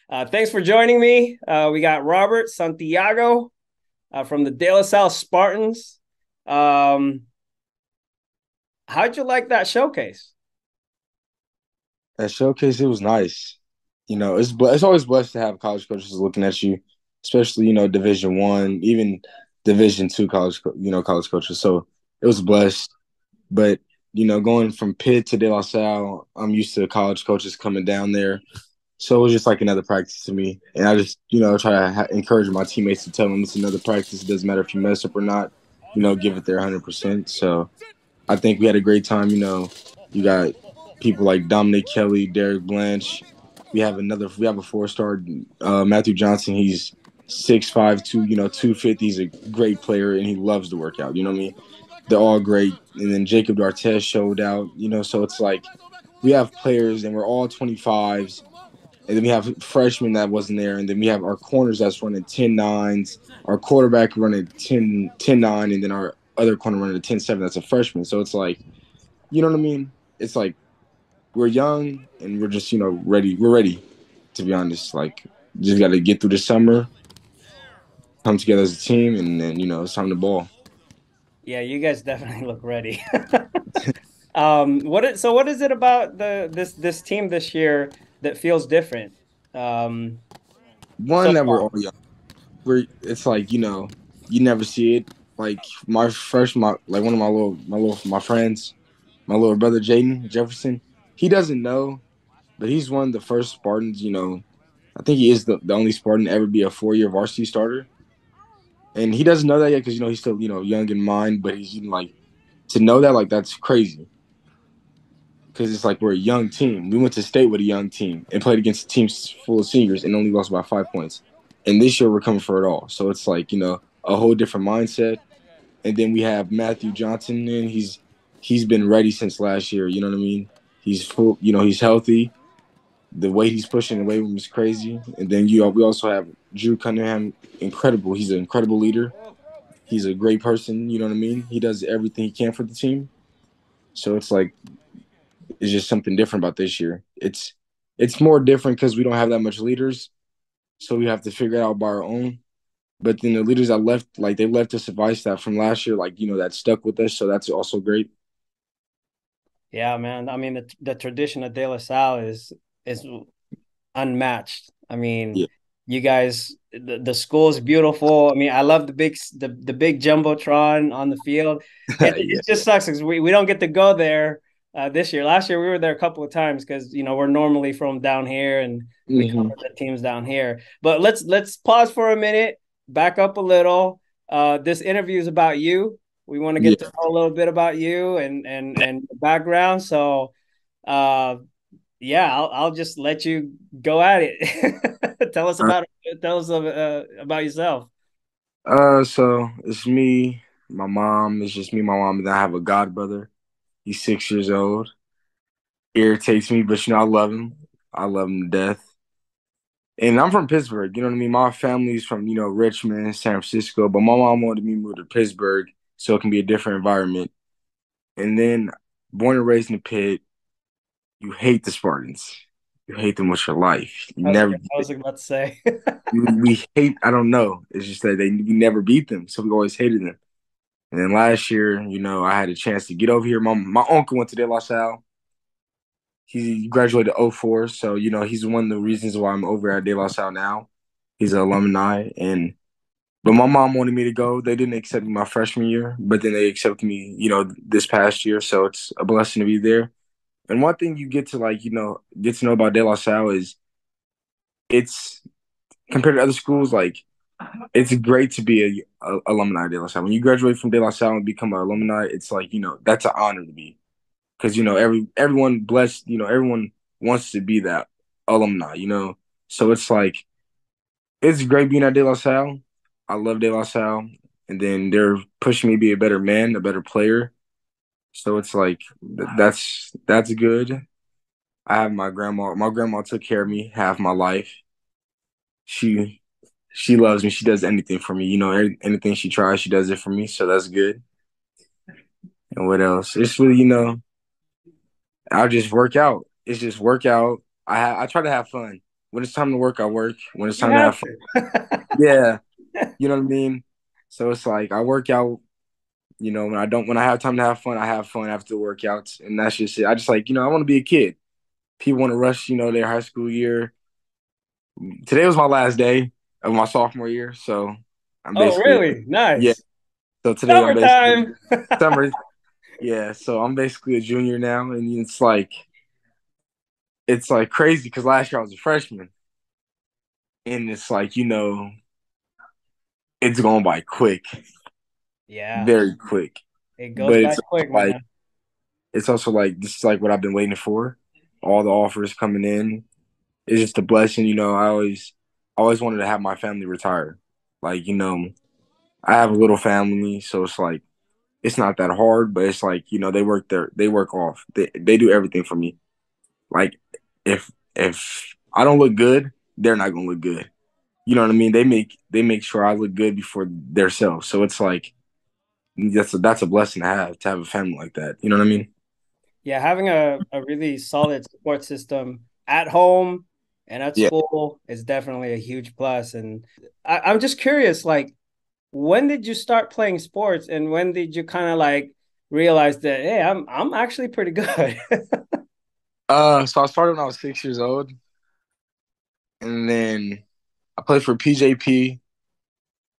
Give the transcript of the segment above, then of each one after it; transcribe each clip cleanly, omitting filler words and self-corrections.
Thanks for joining me. We got Robert Santiago from the De La Salle Spartans. Um, how'd you like that showcase? That showcase, it was nice. It's always blessed to have college coaches looking at you, especially Division One, even Division Two college coaches. So it was blessed. But going from Pitt to De La Salle, I'm used to college coaches coming down there. So it was just like another practice to me, and I just try to encourage my teammates to tell them it's another practice. It doesn't matter if you mess up or not. Give it their 100%. So I think we had a great time. You got people like Dominic Kelly, Derek Blanche. We have a 4-star Matthew Johnson. He's 6'5", 250. He's a great player and he loves to work out. You know what I mean? They're all great. And then Jacob Dartez showed out. So it's like we have players and we're all 25s. And then we have freshmen that wasn't there. And then we have our corners that's running 10-9s, our quarterback running 10-9, and then our other corner running a 10-7 that's a freshman. So it's like, you know what I mean? It's like we're young and we're just, ready. We're ready, to be honest. Like, just got to get through the summer, come together as a team, and then, it's time to ball. Yeah, you guys definitely look ready. What is it about this team this year that feels different? Um, so One, that we're far. all young. It's like, you never see it. Like, like one of my friends, my little brother, Jaden Jefferson, he doesn't know, but he's one of the first Spartans, I think he is the only Spartan to ever be a 4-year varsity starter. And he doesn't know that yet because, he's still, young in mind, but he's like, to know that, like, that's crazy. Because it's like we're a young team. We went to state with a young team and played against teams full of seniors and only lost by 5 points. And this year we're coming for it all. So it's like, a whole different mindset. And then we have Matthew Johnson, and he's been ready since last year. You know what I mean? He's full. He's healthy. The weight he's pushing the weight room is crazy. And then we also have Drew Cunningham, incredible. He's an incredible leader. He's a great person. You know what I mean? He does everything he can for the team. So it's like it's just something different about this year. It's more different because we don't have that much leaders, so we have to figure it out by our own. But then the leaders that left, like they left us advice that from last year, like that stuck with us. So that's also great. Yeah, man. I mean, the tradition of De La Salle is unmatched. I mean, Yeah, you guys, the school is beautiful. I mean, I love the big jumbotron on the field. yeah. It just sucks because we don't get to go there this year. Last year we were there a couple of times because we're normally from down here and we Hmm. cover the teams down here. But let's pause for a minute, back up a little. This interview is about you. We want to get to Yeah. know a little bit about you and the background. So uh yeah, I'll just let you go at it. Uh, Tell us about yourself. so it's me, my mom. It's just me, my mom, and then I have a god brother. He's 6 years old. Irritates me, but I love him. I love him to death. And I'm from Pittsburgh. You know what I mean? My family's from, Richmond, San Francisco, but my mom wanted me to move to Pittsburgh so it can be a different environment. And then born and raised in the pit, you hate the Spartans. You hate them with your life. You never I was about to say. we hate, I don't know. It's just that we never beat them. So we always hated them. And then last year, I had a chance to get over here. My uncle went to De La Salle. He graduated '04, so he's one of the reasons why I'm over at De La Salle now. He's an alumni, and but my mom wanted me to go. They didn't accept me my freshman year, but then they accepted me, this past year. So it's a blessing to be there. And one thing you get to get to know about De La Salle is it's compared to other schools, like it's great to be a alumni of De La Salle. When you graduate from De La Salle and become an alumni, it's like that's an honor to be because everyone blessed, everyone wants to be that alumni, So it's like it's great being at De La Salle. I love De La Salle, and then they're pushing me to be a better man, a better player. So it's like that's good. I have my grandma. My grandma took care of me half my life. She she loves me. She does anything for me. Anything she tries, she does it for me. So that's good. And what else? It's really, I just work out. It's just work out. I try to have fun. when it's time to work, I work. When it's You time to have have fun, to. yeah, you know what I mean. So it's like I work out. You know, when I have time to have fun, I have fun after the workouts, and that's just it. I just like, I want to be a kid. People want to rush, their high school year. Today was my last day of my sophomore year, so I'm Oh, basically, really? yeah. Nice. So today I'm basically Summertime. summer, yeah. So I'm basically a junior now, and it's like crazy because last year I was a freshman, and it's like it's going by quick, Yeah, very quick. it goes But by quick, man. it's also like this is like what I've been waiting for. All the offers coming in. It's just a blessing, I always wanted to have my family retire. Like, I have a little family, so it's like it's not that hard, but it's like, they work off. They do everything for me. Like if I don't look good, they're not gonna look good. You know what I mean? They make sure I look good before their self. So it's like that's a blessing to have a family like that. You know what I mean? Yeah, having a really solid support system at home and at Yeah. school is definitely a huge plus. And I'm just curious, like, when did you start playing sports, and when did you kind of like realize that, hey, I'm actually pretty good? So I started when I was 6 years old, and then I played for PJP.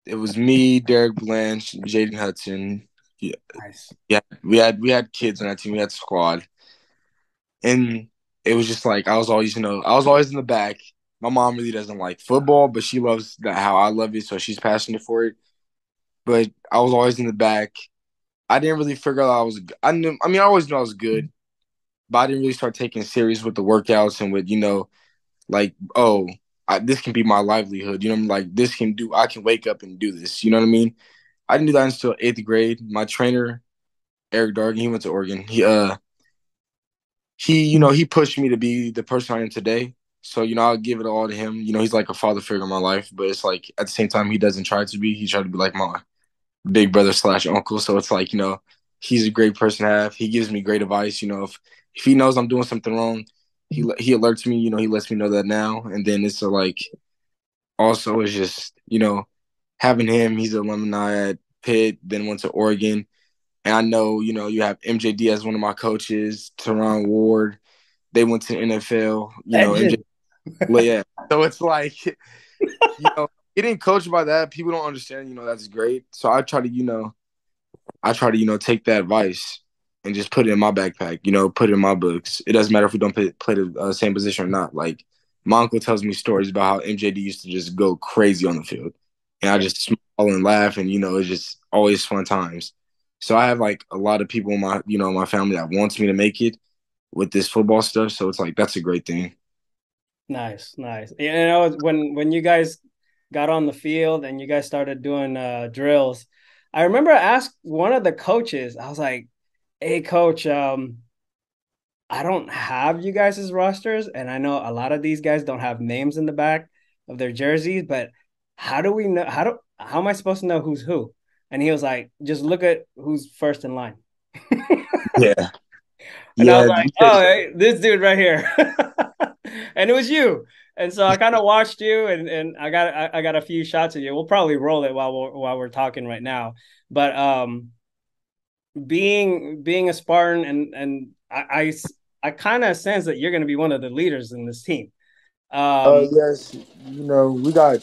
It was me, Derek Blanche, Jaden Hudson. Yeah, Nice. yeah, we had kids on that team. We had squad, and it was just like I was always in the back. My mom really doesn't like football, but she loves that how I love it, so she's passionate for it. But I was always in the back. I didn't really figure out I was. I knew. I mean, I always knew I was good, but I didn't really start taking it serious with the workouts and with like, oh, this can be my livelihood. Like this can do. I can wake up and do this. You know what I mean? I didn't do that until eighth grade. My trainer, Eric Dargan, he went to Oregon. He pushed me to be the person I am today. So, I'll give it all to him. He's like a father figure in my life, but it's like at the same time he doesn't try to be. He tried to be like my big brother slash uncle. So it's like, he's a great person to have. He gives me great advice. If he knows I'm doing something wrong, he alerts me, he lets me know that now. And then it's like also it's just, having him, he's an alumni at Pitt, then went to Oregon. And I know, you have MJD as one of my coaches, Teron Ward. They went to the NFL, MJ. Legend. Yeah. So it's like, getting coached by that, people don't understand, that's great. So I try to take that advice and just put it in my backpack, put it in my books. It doesn't matter if we don't play the same position or not. Like, my uncle tells me stories about how MJD used to just go crazy on the field. And I Yeah. just smile and laugh, and, it's just always fun times. So I have like a lot of people in my family that wants me to make it with this football stuff. So it's like, that's a great thing. Nice, nice. When you guys got on the field and you guys started doing drills, I remember I asked one of the coaches, I was like, "Hey, coach, I don't have you guys' rosters, and I know a lot of these guys don't have names in the back of their jerseys, but how do we know how am I supposed to know who's who?" And he was like, "Just look at who's first in line." Yeah. And I was Yeah. like, "Oh, hey, this dude right here," and it was you. And so I kind of watched you, and I got a few shots of you. We'll probably roll it while we're talking right now. But being a Spartan, and I kind of sense that you're going to be one of the leaders in this team. Um, Yes, we got,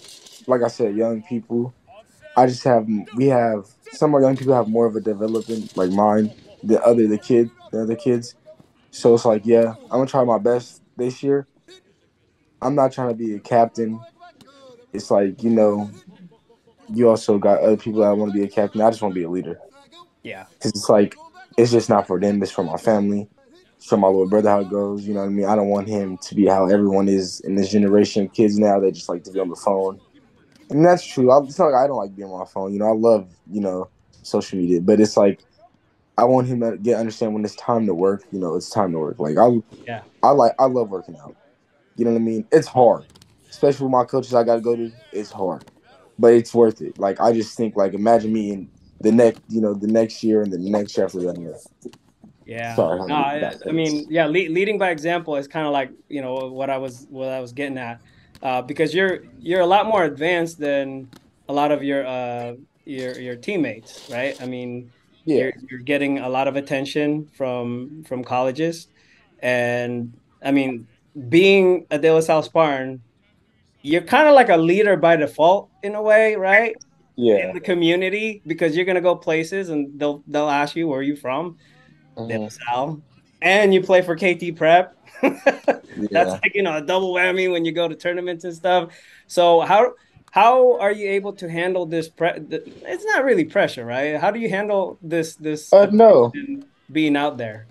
like I said, young people. We have some of our young people have more of a development like mine, the other kids. So it's like, yeah, I'm gonna try my best this year. I'm not trying to be a captain. It's like, you also got other people that want to be a captain. I just want to be a leader yeah, because it's like, it's just not for them. It's for my family. It's for my little brother how it goes. You know what I mean? I don't want him to be how everyone is in this generation of kids now. They just like to be on the phone. And that's true. It's not like I don't like being on my phone. I love, social media. But it's like I want him to understand when it's time to work, it's time to work. Like yeah, I love working out. You know what I mean? It's hard. Especially with my coaches I gotta go to, it's hard. But it's worth it. Like I just think like imagine me in the next year and the next year after that. yeah. Sorry, I'm No, getting back I mean, yeah, leading by example is kind of like what I was getting at. because you're a lot more advanced than a lot of your teammates, right? I mean, Yeah, you're getting a lot of attention from colleges, and I mean, being a De La Salle Spartan, you're kind of like a leader by default in a way, right? In yeah, the community because you're gonna go places and they'll ask you where are you from, De La hmm, Salle, and you play for KT Prep. That's yeah. like a double whammy when you go to tournaments and stuff. So how are you able to handle this? It's not really pressure, right? How do you handle this No. attention being out there?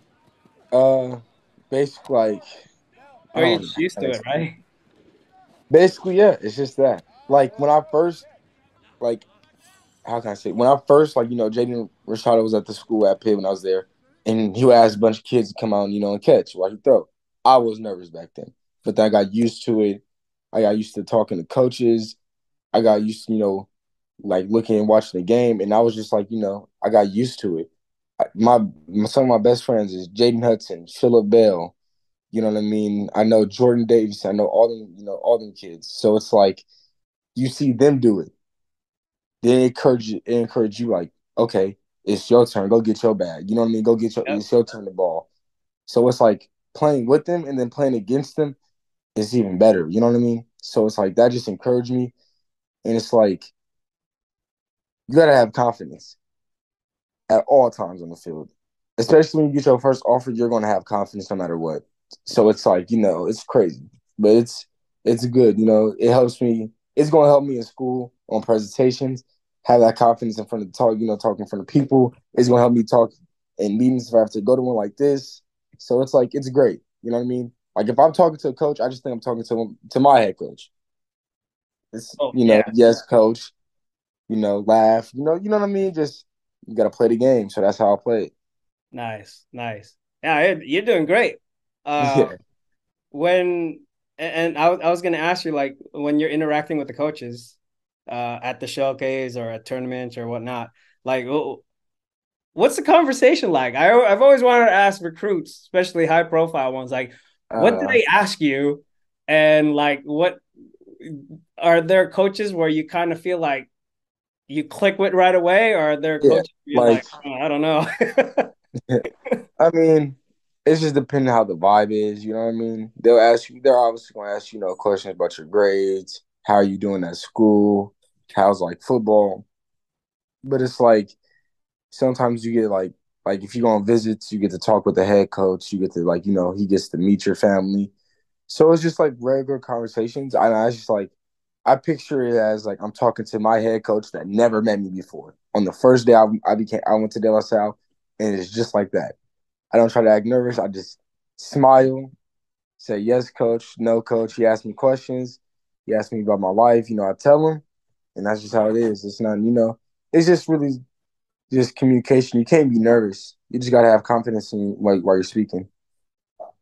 Uh, basically, like I Or are you don't know just how used to to it, explain. right? Basically, yeah, it's just that. Like when I first, like, how can I say? When I first, like, Jaden Rashada was at the school at Pitt when I was there, and he would ask a bunch of kids to come out, and catch while he throw. I was nervous back then, but then I got used to it. I got used to talking to coaches. I got used to, like looking and watching the game, and I was just like, I got used to it. Some of my best friends is Jaden Hudson, Phillip Bell. You know what I mean? I know Jordan Davis. I know all them kids. So it's like you see them do it, then it encourage you like, okay, it's your turn. Go get your bag. You know what I mean? Go get Yep. it's your turn to ball. So it's like playing with them and then playing against them is even better. You know what I mean? So it's like that just encouraged me, and it's like you gotta have confidence at all times on the field. Especially when you get your first offer, you're gonna have confidence no matter what. So it's like, it's crazy. But it's good, it helps me, it's gonna help me in school on presentations, have that confidence in front of the talk, talk in front of people. It's gonna help me talk in meetings if I have to go to one like this. So it's like it's great. You know what I mean? Like if I'm talking to a coach, I just think I'm talking to my head coach. It's Oh yeah, yes, coach, laugh, you know what I mean? Just you gotta play the game. So that's how I play it. nice, nice. Yeah, you're doing great. Uh, Yeah. when and I was gonna ask you like when you're interacting with the coaches at the showcase or at tournaments or whatnot, like what's the conversation like? I've always wanted to ask recruits, especially high profile ones, like what do Uh, they ask you, and like what are there coaches where you kind of feel like you click with right away, or are there yeah. coaches where you're Like, like, oh, I don't know. I mean, it's just depending how the vibe is. You know what I mean? They're obviously going to ask you, questions about your grades, how are you doing at school, how's like football. But it's like sometimes you get like if you go on visits, you get to talk with the head coach. You get to like, he gets to meet your family. So it's just like regular conversations. I just like I picture it as like I'm talking to my head coach that never met me before. On the first day I went to De La Salle, and it's just like that. I don't try to act nervous. I just smile, say yes, coach, no, coach. He asks me questions. He asks me about my life. I tell him, and that's just how it is. It's not, it's just really just communication. You can't be nervous. You just gotta have confidence in while you're speaking.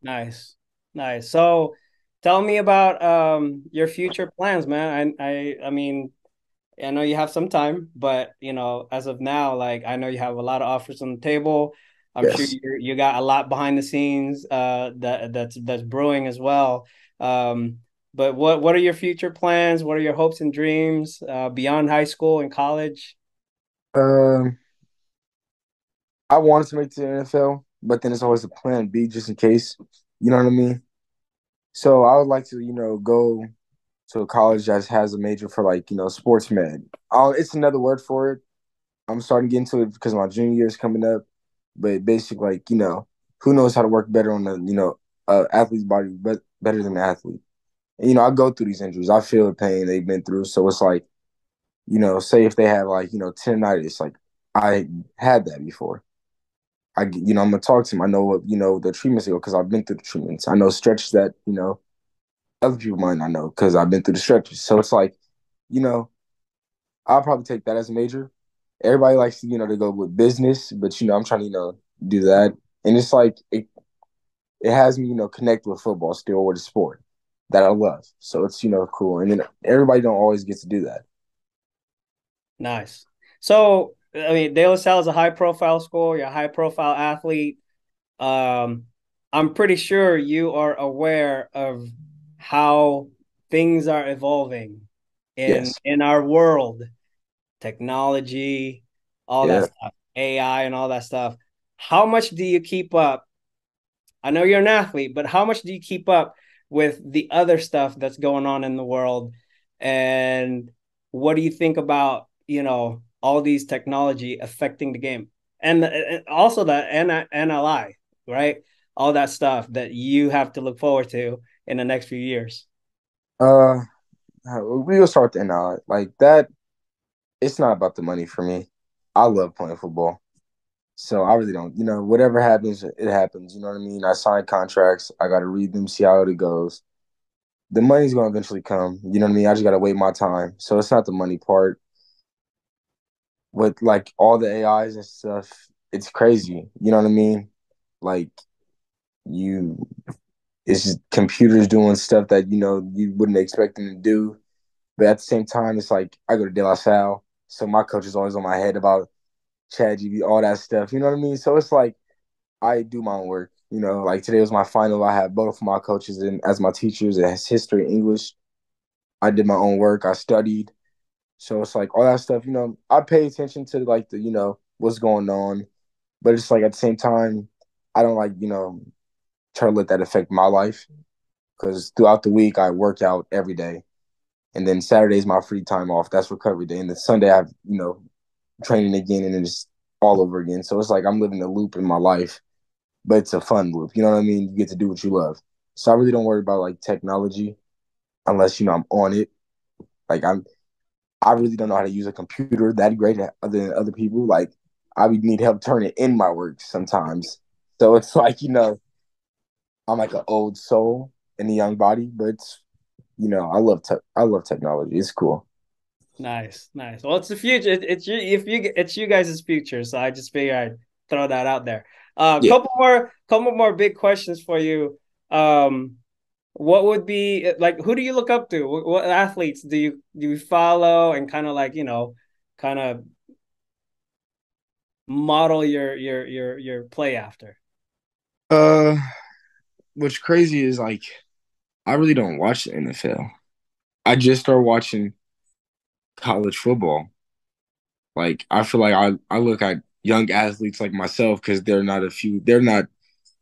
Nice, nice. So tell me about your future plans, man. I mean, I know you have some time, but as of now, like I know you have a lot of offers on the table. I'm sure Yes. you got a lot behind the scenes that's brewing as well. But what are your future plans? What are your hopes and dreams beyond high school and college? Um, I wanted to make it to the NFL, but then it's always a plan B just in case. You know what I mean? So I would like to, go to a college that has a major for like, sports med. It's another word for it. I'm starting to get into it because my junior year is coming up. But basically, like, who knows how to work better on the, athlete's body, but better than the athlete. And, I go through these injuries. I feel the pain they've been through. So it's like, say if they have like, tendonitis, like I had that before. I'm gonna talk to them. I know what, the treatments go because I've been through the treatments. I know stretches that, other people might not know because I've been through the stretches. So it's like, you know, I'll probably take that as a major. Everybody likes to, to go with business, but I'm trying to, do that. And it's like it has me, connect with football still with a sport that I love. So it's, cool. And then everybody don't always get to do that. Nice. So, I mean, De La Salle is a high profile school. You're a high profile athlete. Um, I'm pretty sure you are aware of how things are evolving Yes. in our world, technology, all that Yeah. stuff, AI and all that stuff. How much do you keep up? I know you're an athlete, but how much do you keep up with the other stuff that's going on in the world? And what do you think about, all these technology affecting the game? And also the NLI, right? All that stuff that you have to look forward to in the next few years. Uh, we will start the now. Like that, it's not about the money for me. I love playing football. So I really don't, whatever happens, it happens. You know what I mean? I sign contracts. I got to read them, see how it goes. The money's going to eventually come. You know what I mean? I just got to wait my time. So it's not the money part. With like all the AIs and stuff, it's crazy. You know what I mean? Like you, it's just computers doing stuff that, you wouldn't expect them to do. But at the same time, it's like I go to De La Salle. So my coach is always on my head about Chad GB, all that stuff. You know what I mean? So it's like, I do my own work. Like today was my final. I had both of my coaches in as my teachers. It has history, English. I did my own work. I studied. So it's like all that stuff. I pay attention to like the what's going on, but it's like at the same time, I don't like try to let that affect my life because throughout the week I work out every day, and then Saturday is my free time off. That's recovery day, and then Sunday I have training again, and then it's all over again. So it's like I'm living a loop in my life, but it's a fun loop. You know what I mean? You get to do what you love. So I really don't worry about like technology unless I'm on it. Like I really don't know how to use a computer that great other than other people. Like I would need help turning in my work sometimes. So it's like I'm like an old soul in a young body, but I love technology. It's cool. Nice, nice. Well, it's the future. It's you guys' future. So I just figured I'd throw that out there. Yeah. Couple more big questions for you. Um, what would be like? Who do you look up to? What athletes do you follow and kind of like kind of model your play after? Uh, what's crazy is like I really don't watch the NFL. I just started watching college football. Like I feel like I look at young athletes like myself because they're not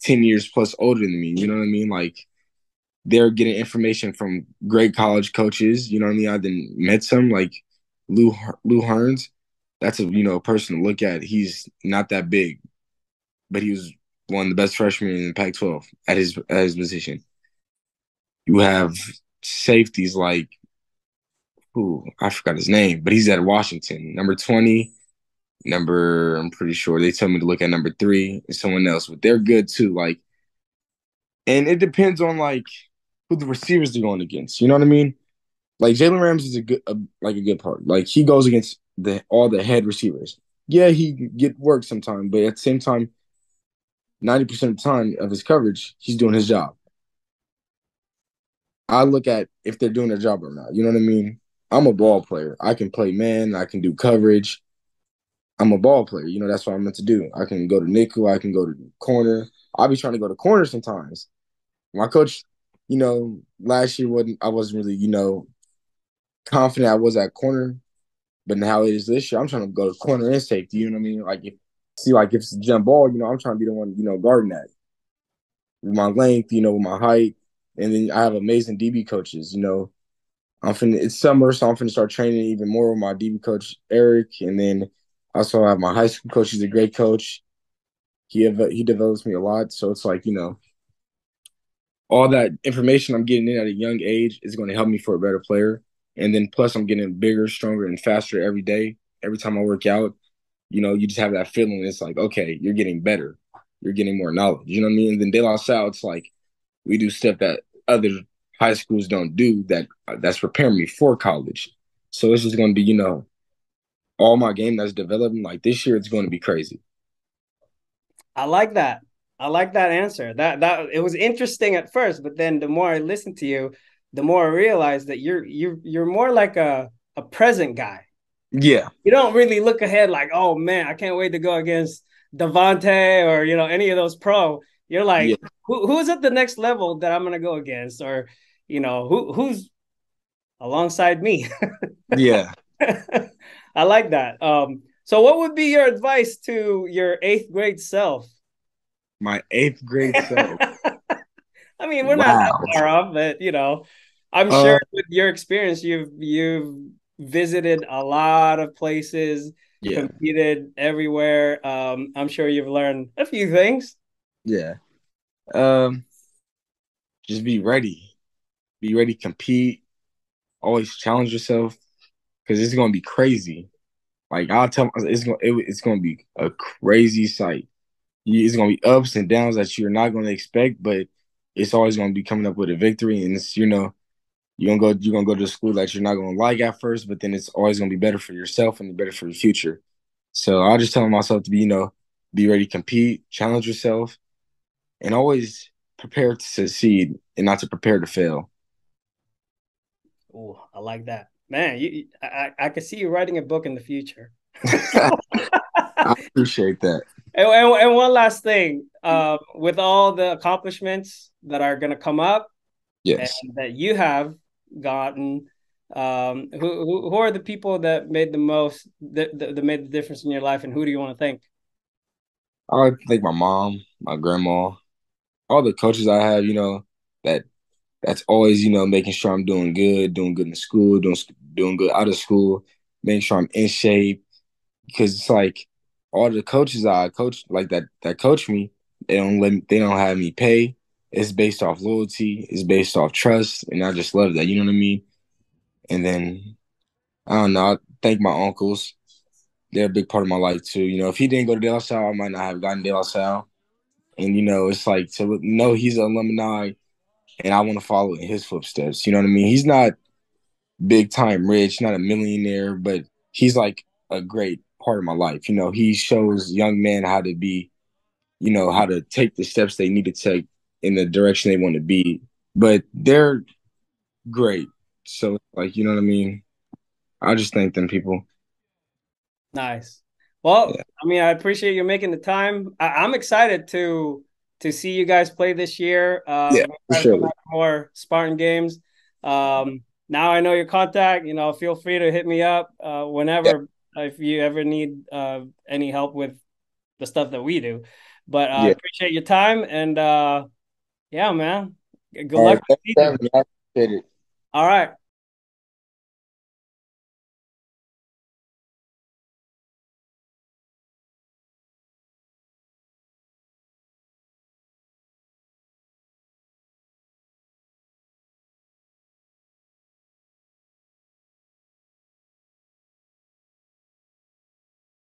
10 years plus older than me. You know what I mean? Like they're getting information from great college coaches. You know what I mean? I then met some like Lou Hearns. That's a person to look at. He's not that big, but he was one of the best freshmen in the Pac-12 at his position. You have safeties like who I forgot his name, but he's at Washington, number 20. Number, I'm pretty sure they tell me to look at number 3 and someone else, but they're good too. Like, and it depends on like who the receivers they're going against. You know what I mean? Like Jalen Ramsey is a good part. Like he goes against all the head receivers. Yeah, he get work sometime, but at the same time, 90% of the time of his coverage, he's doing his job. I look at if they're doing their job or not. You know what I mean? I'm a ball player. I can play man. I can do coverage. I'm a ball player. That's what I'm meant to do. I can go to nickel. I can go to corner. I'll be trying to go to corner sometimes. My coach, last year I wasn't really, confident I was at corner, but now it is this year. I'm trying to go to corner and safety. You know what I mean? Like if it's a jump ball, I'm trying to be the one, guarding that with my length, with my height, and then I have amazing DB coaches. It's summer, so I'm finna start training even more with my DB coach Eric, and then also I have my high school coach. He's a great coach. He develops me a lot, so it's like all that information I'm getting in at a young age is going to help me for a better player. And then plus I'm getting bigger, stronger, and faster every day. Every time I work out, you just have that feeling. It's like, okay, you're getting better. You're getting more knowledge. You know what I mean? And then De La Salle, it's like we do stuff that other high schools don't do that's preparing me for college. So it's just going to be, all my game that's developing. Like this year, it's going to be crazy. I like that. I like that answer. That it was interesting at first, but then the more I listened to you, the more I realized that you're more like a present guy. Yeah, You don't really look ahead like, oh man, I can't wait to go against Devontae or any of those pro. You're yeah, like, who's at the next level that I'm gonna go against, or who's. alongside me. Yeah, I like that. So what would be your advice to your eighth grade self? my eighth grade self. I mean, we're not that Wow. far off, but I'm sure Uh, with your experience, you've visited a lot of places, yeah, competed everywhere. I'm sure you've learned a few things. yeah. Um, just be ready. Be ready to compete. Always challenge yourself because it's gonna be crazy. Like I'll tell, it's gonna be a crazy sight. It's gonna be ups and downs that you're not gonna expect, but it's always gonna be coming up with a victory. And it's you're gonna go to a school that you're not gonna like at first, but then it's always gonna be better for yourself and better for your future. So I'll just tell myself to be ready to compete, challenge yourself, and always prepare to succeed and not to prepare to fail. Oh, I like that, man. I could see you writing a book in the future. I appreciate that. And one last thing, with all the accomplishments that are going to come up and Yes. that you have gotten, who are the people that made the most that made the difference in your life, and who do you want to thank? I like to thank my mom, my grandma, all the coaches I have, that that's always, making sure I'm doing good in school, doing good out of school, making sure I'm in shape. Because it's like all the coaches I coach like that coach me, they don't have me pay. It's based off loyalty, it's based off trust, and I just love that. You know what I mean? And then I don't know, I thank my uncles. They're a big part of my life too. If he didn't go to De La Salle, I might not have gotten De La Salle. And it's like to know he's an alumni and I want to follow in his footsteps. You know what I mean? He's not big time rich, not a millionaire, but he's like a great part of my life. He shows young men how to be, how to take the steps they need to take in the direction they want to be. But they're great. So like, you know what I mean? I just thank them people. Nice. Well, Yeah. I mean, I appreciate you making the time. I'm excited to see you guys play this year. Yeah, for Try to come sure. out for more Spartan games. Now I know your contact. Feel free to hit me up Yeah. whenever if you ever need any help with the stuff that we do. But I Yeah. appreciate your time and yeah, man. Good All luck right. with Thanks the for season. having me. I appreciate it. All right.